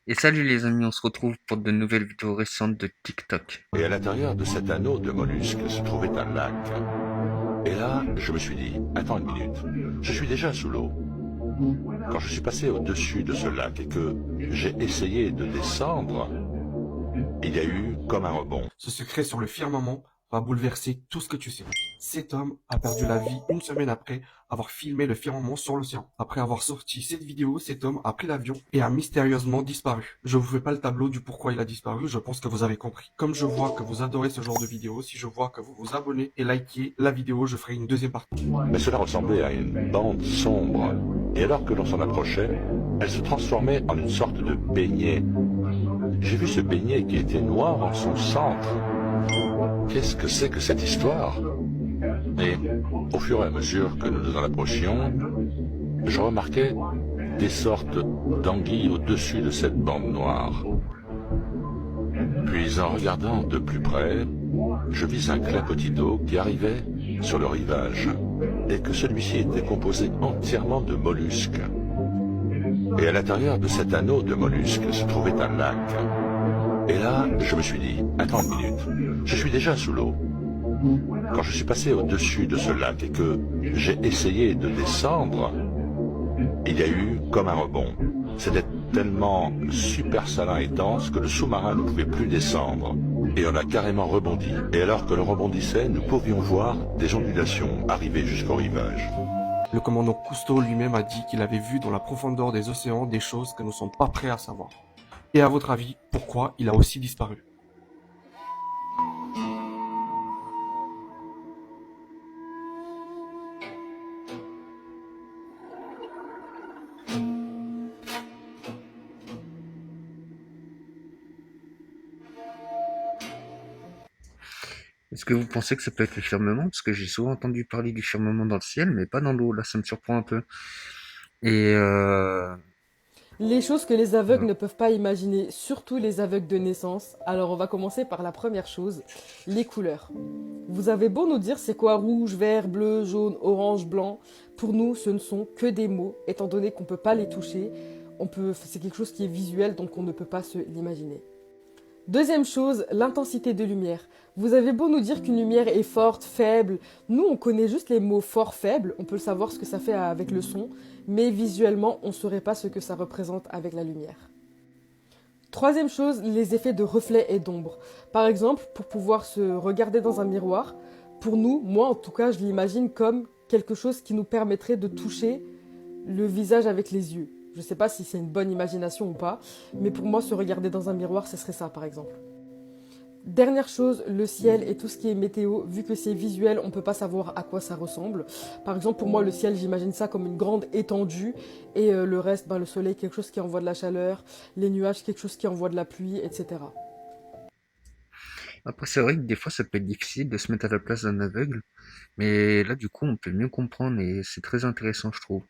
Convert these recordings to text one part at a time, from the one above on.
Et salut les amis, on se retrouve pour de nouvelles vidéos récentes de TikTok. Et à l'intérieur de cet anneau de mollusques se trouvait un lac. Et là, je me suis dit, attends une minute, je suis déjà sous l'eau. Quand je suis passé au-dessus de ce lac et que j'ai essayé de descendre, il y a eu comme un rebond. Ce secret sur le firmament va bouleverser tout ce que tu sais. Cet homme a perdu la vie une semaine après avoir filmé le firmament sur l'océan. Après avoir sorti cette vidéo, cet homme a pris l'avion et a mystérieusement disparu. Je vous fais pas le tableau du pourquoi il a disparu, je pense que vous avez compris. Comme je vois que vous adorez ce genre de vidéo, si je vois que vous vous abonnez et likez la vidéo, je ferai une deuxième partie. Mais cela ressemblait à une bande sombre. Et alors que l'on s'en approchait, elle se transformait en une sorte de beignet. J'ai vu ce beignet qui était noir en son centre. Qu'est-ce que c'est que cette histoire? Et au fur et à mesure que nous nous en approchions, je remarquais des sortes d'anguilles au-dessus de cette bande noire. Puis en regardant de plus près, je vis un clapotis d'eau qui arrivait sur le rivage, et que celui-ci était composé entièrement de mollusques. Et à l'intérieur de cet anneau de mollusques se trouvait un lac. Et là, je me suis dit, attends une minute, je suis déjà sous l'eau. Quand je suis passé au-dessus de ce lac et que j'ai essayé de descendre, il y a eu comme un rebond. C'était tellement super salin et dense que le sous-marin ne pouvait plus descendre. Et on a carrément rebondi. Et alors que l'on rebondissait, nous pouvions voir des ondulations arriver jusqu'au rivage. Le commandant Cousteau lui-même a dit qu'il avait vu dans la profondeur des océans des choses que nous ne sommes pas prêts à savoir. Et à votre avis, pourquoi il a aussi disparu? Est-ce que vous pensez que ça peut être le firmament? Parce que j'ai souvent entendu parler du firmament dans le ciel, mais pas dans l'eau, là ça me surprend un peu. Et Les choses que les aveugles voilà. ne peuvent pas imaginer, surtout les aveugles de naissance. Alors on va commencer par la première chose, les couleurs. Vous avez beau nous dire c'est quoi rouge, vert, bleu, jaune, orange, blanc. Pour nous, ce ne sont que des mots, étant donné qu'on ne peut pas les toucher. C'est quelque chose qui est visuel, donc on ne peut pas se l'imaginer. Deuxième chose, l'intensité de lumière. Vous avez beau nous dire qu'une lumière est forte, faible, nous on connaît juste les mots fort, faible, on peut le savoir ce que ça fait avec le son, mais visuellement on ne saurait pas ce que ça représente avec la lumière. Troisième chose, les effets de reflet et d'ombre. Par exemple, pour pouvoir se regarder dans un miroir, pour nous, moi en tout cas, je l'imagine comme quelque chose qui nous permettrait de toucher le visage avec les yeux. Je ne sais pas si c'est une bonne imagination ou pas, mais pour moi, se regarder dans un miroir, ce serait ça, par exemple. Dernière chose, le ciel et tout ce qui est météo, vu que c'est visuel, on ne peut pas savoir à quoi ça ressemble. Par exemple, pour moi, le ciel, j'imagine ça comme une grande étendue, et le reste, le soleil, quelque chose qui envoie de la chaleur, les nuages, quelque chose qui envoie de la pluie, etc. Après c'est vrai que des fois ça peut être difficile de se mettre à la place d'un aveugle, mais là du coup on peut mieux comprendre et c'est très intéressant je trouve.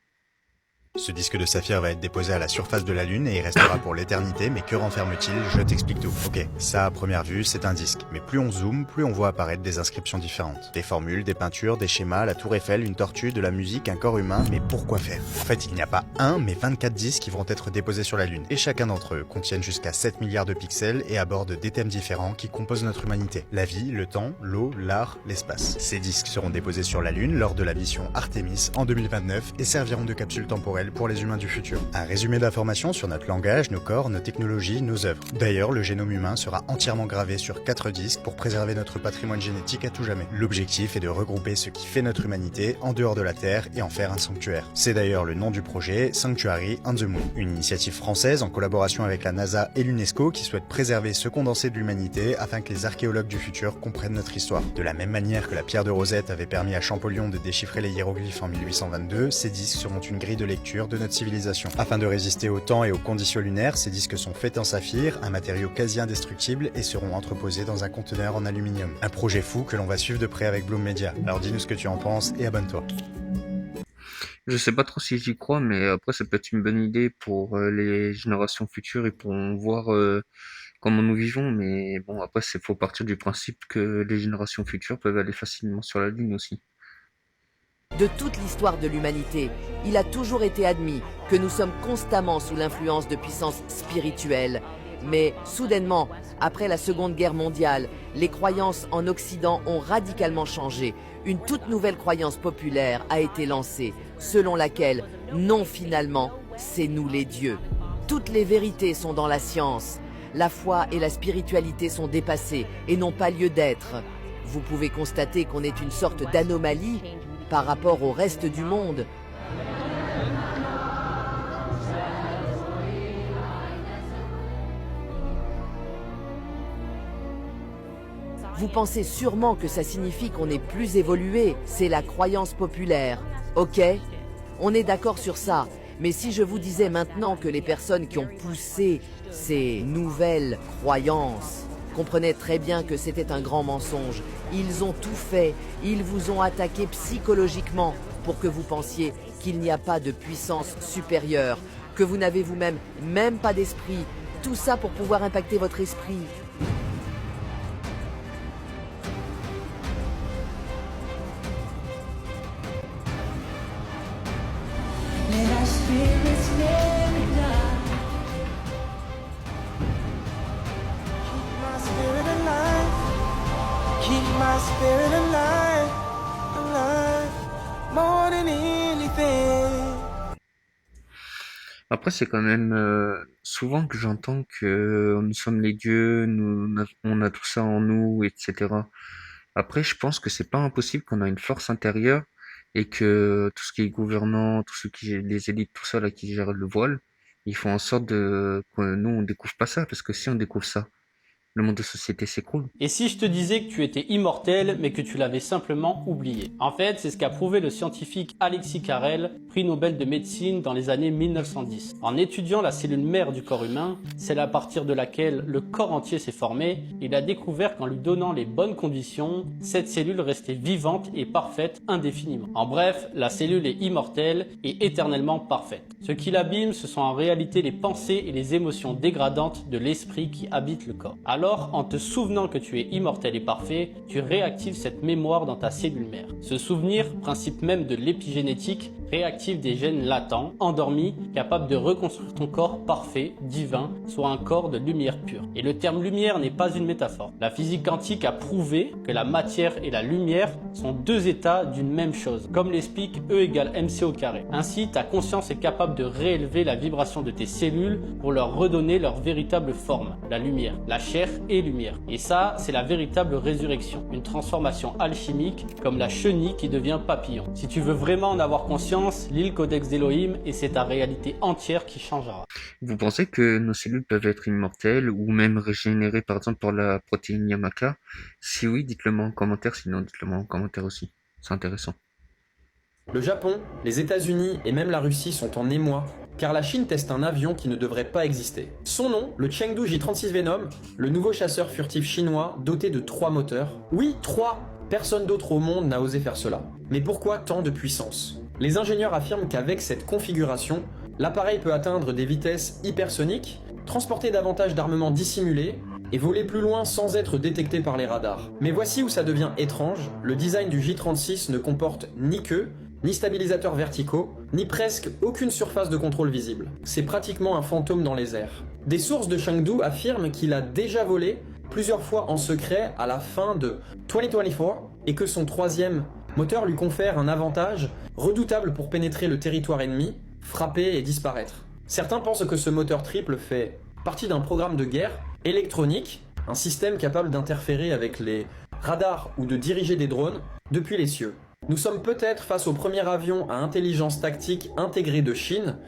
Ce disque de saphir va être déposé à la surface de la Lune et il restera pour l'éternité, mais que renferme-t-il? Je t'explique tout. Ok, ça à première vue, c'est un disque, mais plus on zoome, plus on voit apparaître des inscriptions différentes. Des formules, des peintures, des schémas, la tour Eiffel, une tortue, de la musique, un corps humain, mais pourquoi faire? En fait, il n'y a pas un, mais 24 disques qui vont être déposés sur la Lune, et chacun d'entre eux contiennent jusqu'à 7 milliards de pixels et abordent des thèmes différents qui composent notre humanité. La vie, le temps, l'eau, l'art, l'espace. Ces disques seront déposés sur la Lune lors de la mission Artemis en 2029 et serviront de capsule temporelle pour les humains du futur. Un résumé d'informations sur notre langage, nos corps, nos technologies, nos œuvres. D'ailleurs, le génome humain sera entièrement gravé sur 4 disques pour préserver notre patrimoine génétique à tout jamais. L'objectif est de regrouper ce qui fait notre humanité en dehors de la Terre et en faire un sanctuaire. C'est d'ailleurs le nom du projet Sanctuary on the Moon, une initiative française en collaboration avec la NASA et l'UNESCO qui souhaite préserver ce condensé de l'humanité afin que les archéologues du futur comprennent notre histoire. De la même manière que la pierre de Rosette avait permis à Champollion de déchiffrer les hiéroglyphes en 1822, ces disques seront une grille de lecture de notre civilisation. Afin de résister au temps et aux conditions lunaires, ces disques sont faits en saphir, un matériau quasi indestructible, et seront entreposés dans un conteneur en aluminium. Un projet fou que l'on va suivre de près avec Bloom Media. Alors dis-nous ce que tu en penses et abonne-toi. Je sais pas trop si j'y crois, mais après ça peut être une bonne idée pour les générations futures et pour voir comment nous vivons, mais bon après c'est faut partir du principe que les générations futures peuvent aller facilement sur la Lune aussi. De toute l'histoire de l'humanité, il a toujours été admis que nous sommes constamment sous l'influence de puissances spirituelles. Mais soudainement, après la Seconde Guerre mondiale, les croyances en Occident ont radicalement changé. Une toute nouvelle croyance populaire a été lancée, selon laquelle, non finalement, c'est nous les dieux. Toutes les vérités sont dans la science. La foi et la spiritualité sont dépassées et n'ont pas lieu d'être. Vous pouvez constater qu'on est une sorte d'anomalie par rapport au reste du monde. Vous pensez sûrement que ça signifie qu'on est plus évolué, c'est la croyance populaire. Ok, on est d'accord sur ça, mais si je vous disais maintenant que les personnes qui ont poussé ces nouvelles croyances comprenaient très bien que c'était un grand mensonge, ils ont tout fait, ils vous ont attaqué psychologiquement pour que vous pensiez qu'il n'y a pas de puissance supérieure, que vous n'avez vous-même même pas d'esprit, tout ça pour pouvoir impacter votre esprit. Après, c'est quand même souvent que j'entends que nous sommes les dieux, on a tout ça en nous, etc. Après, je pense que c'est pas impossible qu'on a une force intérieure et que tout ce qui est gouvernant, tout ce qui est les élites, tout ça là qui gèrent le voile, ils font en sorte que nous on découvre pas ça, parce que si on découvre ça, le monde de société s'écroule. Et si je te disais que tu étais immortel, mais que tu l'avais simplement oublié? En fait, c'est ce qu'a prouvé le scientifique Alexis Carrel, prix Nobel de médecine dans les années 1910. En étudiant la cellule mère du corps humain, celle à partir de laquelle le corps entier s'est formé, il a découvert qu'en lui donnant les bonnes conditions, cette cellule restait vivante et parfaite indéfiniment. En bref, la cellule est immortelle et éternellement parfaite. Ce qui l'abîme, ce sont en réalité les pensées et les émotions dégradantes de l'esprit qui habitent le corps. Alors, en te souvenant que tu es immortel et parfait, tu réactives cette mémoire dans ta cellule mère. Ce souvenir, principe même de l'épigénétique, réactive des gènes latents, endormis, capables de reconstruire ton corps parfait, divin, soit un corps de lumière pure. Et le terme lumière n'est pas une métaphore. La physique quantique a prouvé que la matière et la lumière sont deux états d'une même chose, comme l'explique E égale mc au carré. Ainsi, ta conscience est capable de réélever la vibration de tes cellules pour leur redonner leur véritable forme, la lumière, la chair et lumière. Et ça, c'est la véritable résurrection, une transformation alchimique comme la chenille qui devient papillon. Si tu veux vraiment en avoir conscience, lis le Codex d'Elohim et c'est ta réalité entière qui changera. Vous pensez que nos cellules peuvent être immortelles ou même régénérées par exemple par la protéine Yamaka? Si oui, dites-le moi en commentaire, sinon dites-le moi en commentaire aussi. C'est intéressant. Le Japon, les États-Unis et même la Russie sont en émoi car la Chine teste un avion qui ne devrait pas exister. Son nom, le Chengdu J-36 Venom, le nouveau chasseur furtif chinois doté de 3 moteurs. Oui, 3! Personne d'autre au monde n'a osé faire cela. Mais pourquoi tant de puissance? Les ingénieurs affirment qu'avec cette configuration, l'appareil peut atteindre des vitesses hypersoniques, transporter davantage d'armements dissimulés et voler plus loin sans être détecté par les radars. Mais voici où ça devient étrange, le design du J-36 ne comporte ni queue, ni stabilisateurs verticaux, ni presque aucune surface de contrôle visible. C'est pratiquement un fantôme dans les airs. Des sources de Chengdu affirment qu'il a déjà volé plusieurs fois en secret à la fin de 2024 et que son 3e moteur lui confère un avantage redoutable pour pénétrer le territoire ennemi, frapper et disparaître. Certains pensent que ce moteur triple fait partie d'un programme de guerre électronique, un système capable d'interférer avec les radars ou de diriger des drones depuis les cieux. Nous sommes peut-être face au premier avion à intelligence tactique intégrée de Chine.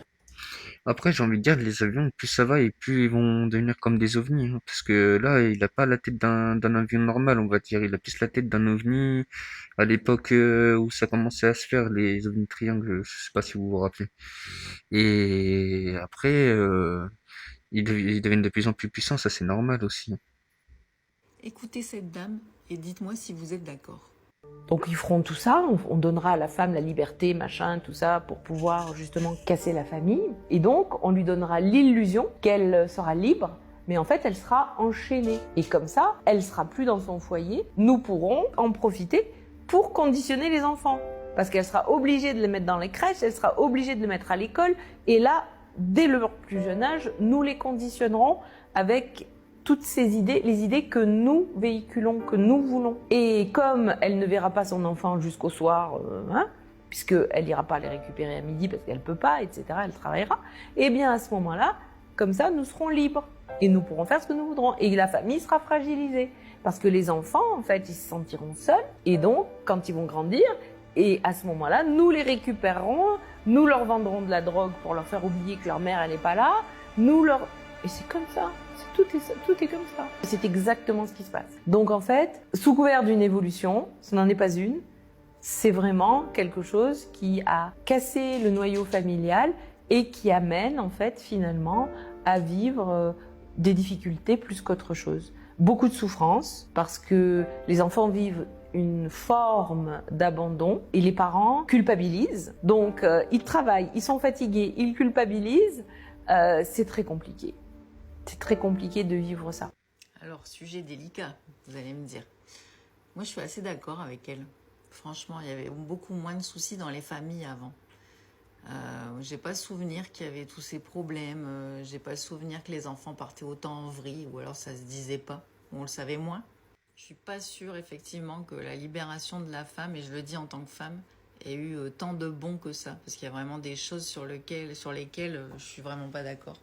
Après, j'ai envie de dire, les avions, plus ça va et plus ils vont devenir comme des ovnis, hein, parce que là, il a pas la tête d'un avion normal, on va dire. Il a plus la tête d'un ovni. À l'époque où ça commençait à se faire, les ovnis triangles, je sais pas si vous vous rappelez. Et après, ils deviennent de plus en plus puissants, ça c'est normal aussi. Écoutez cette dame et dites-moi si vous êtes d'accord. Donc ils feront tout ça, on donnera à la femme la liberté, machin, tout ça, pour pouvoir justement casser la famille. Et donc on lui donnera l'illusion qu'elle sera libre, mais en fait elle sera enchaînée. Et comme ça, elle sera plus dans son foyer, nous pourrons en profiter pour conditionner les enfants. parce qu'elle sera obligée de les mettre dans les crèches, elle sera obligée de les mettre à l'école. Et là, dès leur plus jeune âge, nous les conditionnerons avec toutes ces idées, les idées que nous véhiculons, que nous voulons. Et comme elle ne verra pas son enfant jusqu'au soir, puisqu'elle n'ira pas les récupérer à midi parce qu'elle ne peut pas, etc., elle travaillera, et bien à ce moment-là, comme ça, nous serons libres. Et nous pourrons faire ce que nous voudrons. Et la famille sera fragilisée. Parce que les enfants, en fait, ils se sentiront seuls. Et donc, quand ils vont grandir, et à ce moment-là, nous les récupérerons, nous leur vendrons de la drogue pour leur faire oublier que leur mère, elle n'est pas là, Et c'est comme ça. Tout est comme ça. C'est exactement ce qui se passe. Donc, en fait, sous couvert d'une évolution, ce n'en est pas une, c'est vraiment quelque chose qui a cassé le noyau familial et qui amène, en fait, finalement, à vivre des difficultés plus qu'autre chose. Beaucoup de souffrance, parce que les enfants vivent une forme d'abandon et les parents culpabilisent. Donc, ils travaillent, ils sont fatigués, ils culpabilisent. C'est très compliqué. C'est très compliqué de vivre ça. Alors, sujet délicat, vous allez me dire. Moi, je suis assez d'accord avec elle. Franchement, il y avait beaucoup moins de soucis dans les familles avant. J'ai pas souvenir qu'il y avait tous ces problèmes. J'ai pas souvenir que les enfants partaient autant en vrille, ou alors ça se disait pas. On le savait moins. Je suis pas sûre, effectivement, que la libération de la femme, et je le dis en tant que femme, ait eu tant de bon que ça. Parce qu'il y a vraiment des choses sur lesquelles je suis vraiment pas d'accord.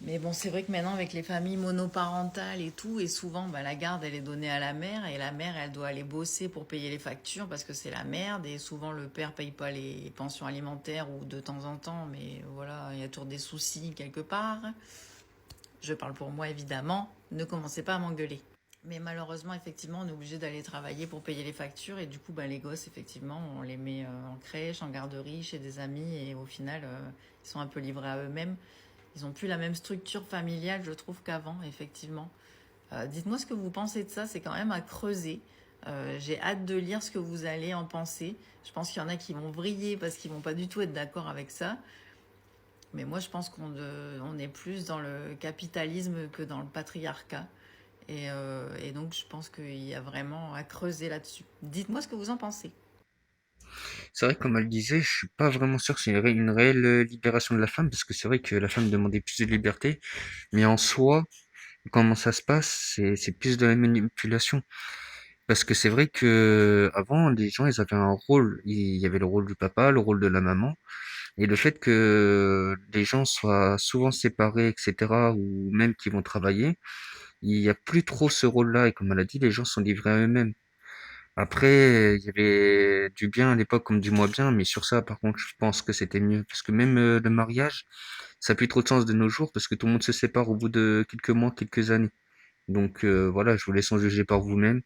Mais bon, c'est vrai que maintenant, avec les familles monoparentales et tout, et souvent, la garde, elle est donnée à la mère, et la mère, elle doit aller bosser pour payer les factures parce que c'est la merde, et souvent, le père paye pas les pensions alimentaires, ou de temps en temps, mais voilà, il y a toujours des soucis quelque part. Je parle pour moi, évidemment. Ne commencez pas à m'engueuler. Mais malheureusement, effectivement, on est obligé d'aller travailler pour payer les factures, et du coup, les gosses, effectivement, on les met en crèche, en garderie, chez des amis, et au final, ils sont un peu livrés à eux-mêmes. Ils n'ont plus la même structure familiale, je trouve, qu'avant, effectivement. Dites-moi ce que vous pensez de ça, c'est quand même à creuser. J'ai hâte de lire ce que vous allez en penser. Je pense qu'il y en a qui vont vriller parce qu'ils ne vont pas du tout être d'accord avec ça. Mais moi, je pense qu'on est plus dans le capitalisme que dans le patriarcat. Et donc, je pense qu'il y a vraiment à creuser là-dessus. Dites-moi ce que vous en pensez. C'est vrai, comme elle disait, je suis pas vraiment sûr que c'est une réelle libération de la femme, parce que c'est vrai que la femme demandait plus de liberté, mais en soi, comment ça se passe, c'est plus de la manipulation. Parce que c'est vrai que avant, les gens, ils avaient un rôle. Il y avait le rôle du papa, le rôle de la maman, et le fait que les gens soient souvent séparés, etc., ou même qu'ils vont travailler, il y a plus trop ce rôle-là, et comme elle a dit, les gens sont livrés à eux-mêmes. Après, il y avait du bien à l'époque comme du moins bien, mais sur ça, par contre, je pense que c'était mieux. Parce que même le mariage, ça n'a plus trop de sens de nos jours, parce que tout le monde se sépare au bout de quelques mois, quelques années. Donc voilà, je vous laisse en juger par vous-même.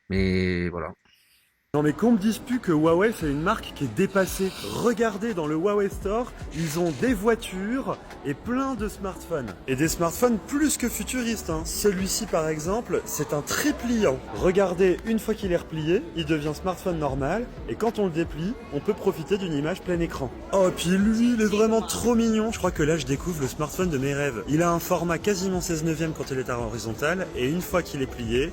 Mais voilà. Non mais qu'on me dise plus que Huawei c'est une marque qui est dépassée. Regardez dans le Huawei Store, ils ont des voitures et plein de smartphones. Et des smartphones plus que futuristes. Celui-ci par exemple, c'est un tripliant. Regardez, une fois qu'il est replié, il devient smartphone normal. Et quand on le déplie, on peut profiter d'une image plein écran. Oh, puis lui, il est vraiment trop mignon. Je crois que là, je découvre le smartphone de mes rêves. Il a un format quasiment 16/9 quand il est à l'horizontale. Et une fois qu'il est plié,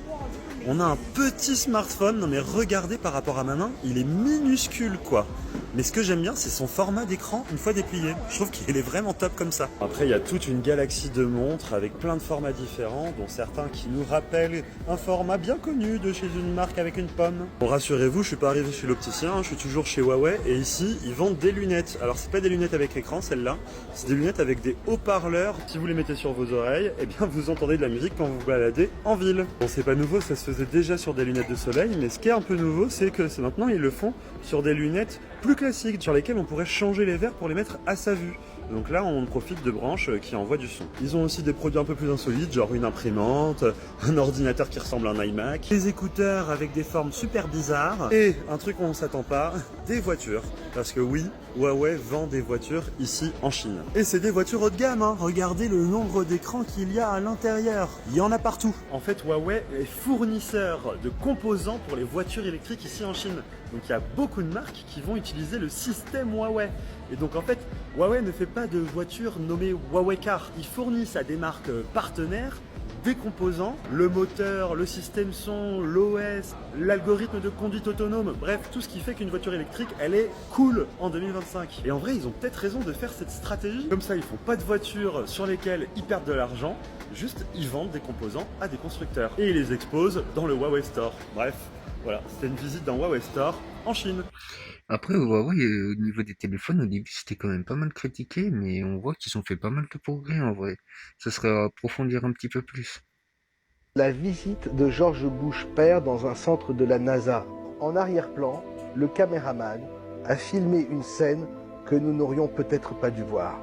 on a un petit smartphone, non mais regardez par rapport à ma main, il est minuscule quoi. Mais ce que j'aime bien, c'est son format d'écran une fois déplié. Je trouve qu'il est vraiment top comme ça. Après, il y a toute une galaxie de montres avec plein de formats différents, dont certains qui nous rappellent un format bien connu de chez une marque avec une pomme. Bon, rassurez-vous, je suis pas arrivé chez l'opticien, je suis toujours chez Huawei et ici, ils vendent des lunettes. Alors, c'est pas des lunettes avec écran, celles-là, c'est des lunettes avec des haut-parleurs. Si vous les mettez sur vos oreilles, eh bien, vous entendez de la musique quand vous vous baladez en ville. Bon, c'est pas nouveau, ça se faisait déjà sur des lunettes de soleil, mais ce qui est un peu nouveau, c'est que maintenant, ils le font sur des lunettes plus classiques, sur lesquelles on pourrait changer les verres pour les mettre à sa vue. Donc là, on profite de branches qui envoient du son. Ils ont aussi des produits un peu plus insolites, genre une imprimante, un ordinateur qui ressemble à un iMac, des écouteurs avec des formes super bizarres, et un truc où on s'attend pas, des voitures. Parce que oui, Huawei vend des voitures ici en Chine. Et c'est des voitures haut de gamme, Regardez le nombre d'écrans qu'il y a à l'intérieur. Il y en a partout. En fait, Huawei est fournisseur de composants pour les voitures électriques ici en Chine. Donc il y a beaucoup de marques qui vont utiliser le système Huawei. Et donc en fait, Huawei ne fait pas de voitures nommées Huawei Car. Ils fournissent à des marques partenaires des composants, le moteur, le système son, l'OS, l'algorithme de conduite autonome, bref, tout ce qui fait qu'une voiture électrique, elle est cool en 2025. Et en vrai, ils ont peut-être raison de faire cette stratégie. Comme ça, ils font pas de voitures sur lesquelles ils perdent de l'argent, juste ils vendent des composants à des constructeurs. Et ils les exposent dans le Huawei Store. Bref, voilà, c'était une visite d'un Huawei Store en Chine. Après, Huawei, au niveau des téléphones, au début, c'était quand même pas mal critiqué, mais on voit qu'ils ont fait pas mal de progrès en vrai. Ce serait à approfondir un petit peu plus. La visite de George Bush père dans un centre de la NASA. En arrière-plan, le caméraman a filmé une scène que nous n'aurions peut-être pas dû voir.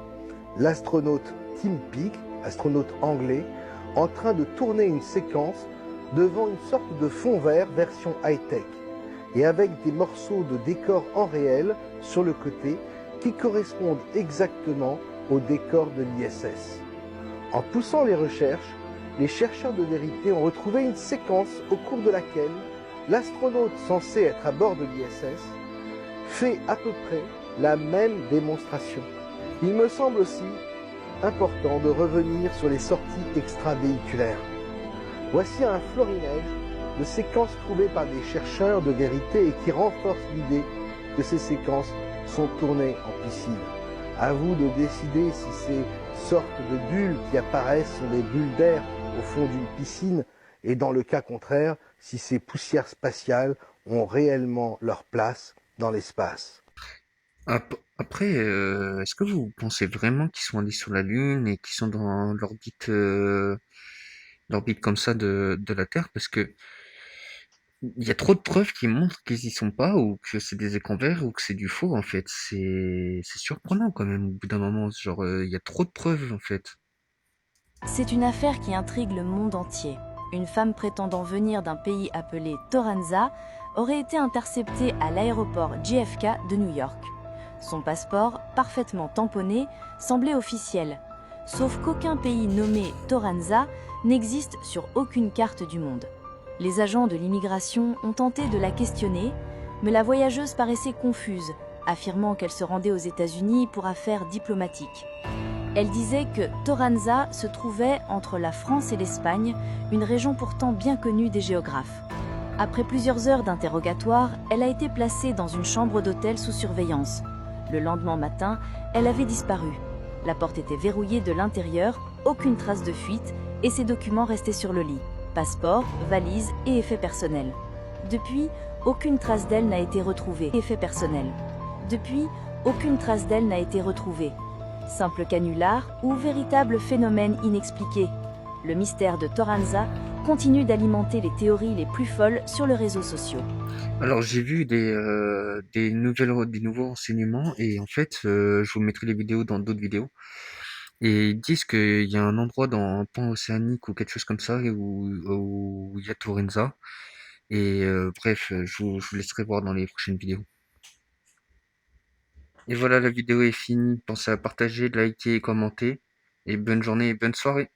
L'astronaute Tim Peake, astronaute anglais, en train de tourner une séquence devant une sorte de fond vert version high-tech et avec des morceaux de décor en réel sur le côté qui correspondent exactement au décor de l'ISS. En poussant les recherches, les chercheurs de vérité ont retrouvé une séquence au cours de laquelle l'astronaute censé être à bord de l'ISS fait à peu près la même démonstration. Il me semble aussi important de revenir sur les sorties extravéhiculaires. Voici un florilège de séquences trouvées par des chercheurs de vérité et qui renforcent l'idée que ces séquences sont tournées en piscine. À vous de décider si ces sortes de bulles qui apparaissent sont des bulles d'air au fond d'une piscine et dans le cas contraire, si ces poussières spatiales ont réellement leur place dans l'espace. Après, est-ce que vous pensez vraiment qu'ils sont allés sur la Lune et qu'ils sont dans l'orbite comme ça de la Terre? Parce que il y a trop de preuves qui montrent qu'ils y sont pas, ou que c'est des écrans verts, ou que c'est du faux, en fait. C'est surprenant quand même, au bout d'un moment. Genre, il y a trop de preuves, en fait. C'est une affaire qui intrigue le monde entier. Une femme prétendant venir d'un pays appelé Toranza aurait été interceptée à l'aéroport JFK de New York. Son passeport, parfaitement tamponné, semblait officiel, sauf qu'aucun pays nommé Toranza n'existe sur aucune carte du monde. Les agents de l'immigration ont tenté de la questionner, mais la voyageuse paraissait confuse, affirmant qu'elle se rendait aux États-Unis pour affaires diplomatiques. Elle disait que Toranza se trouvait entre la France et l'Espagne, une région pourtant bien connue des géographes. Après plusieurs heures d'interrogatoire, elle a été placée dans une chambre d'hôtel sous surveillance. Le lendemain matin, elle avait disparu. La porte était verrouillée de l'intérieur, aucune trace de fuite, et ses documents restaient sur le lit. Passeport, valise et effets personnels. Depuis, aucune trace d'elle n'a été retrouvée. Effets personnels. Depuis, aucune trace d'elle n'a été retrouvée. Simple canular ou véritable phénomène inexpliqué. Le mystère de Toranza continue d'alimenter les théories les plus folles sur les réseaux sociaux. Alors, j'ai vu des nouveaux renseignements, et en fait, je vous mettrai les vidéos dans d'autres vidéos. Et ils disent qu'il y a un endroit dans un pan océanique ou quelque chose comme ça où il y a Torenza. Et bref, je vous laisserai voir dans les prochaines vidéos. Et voilà, la vidéo est finie. Pensez à partager, liker et commenter. Et bonne journée et bonne soirée.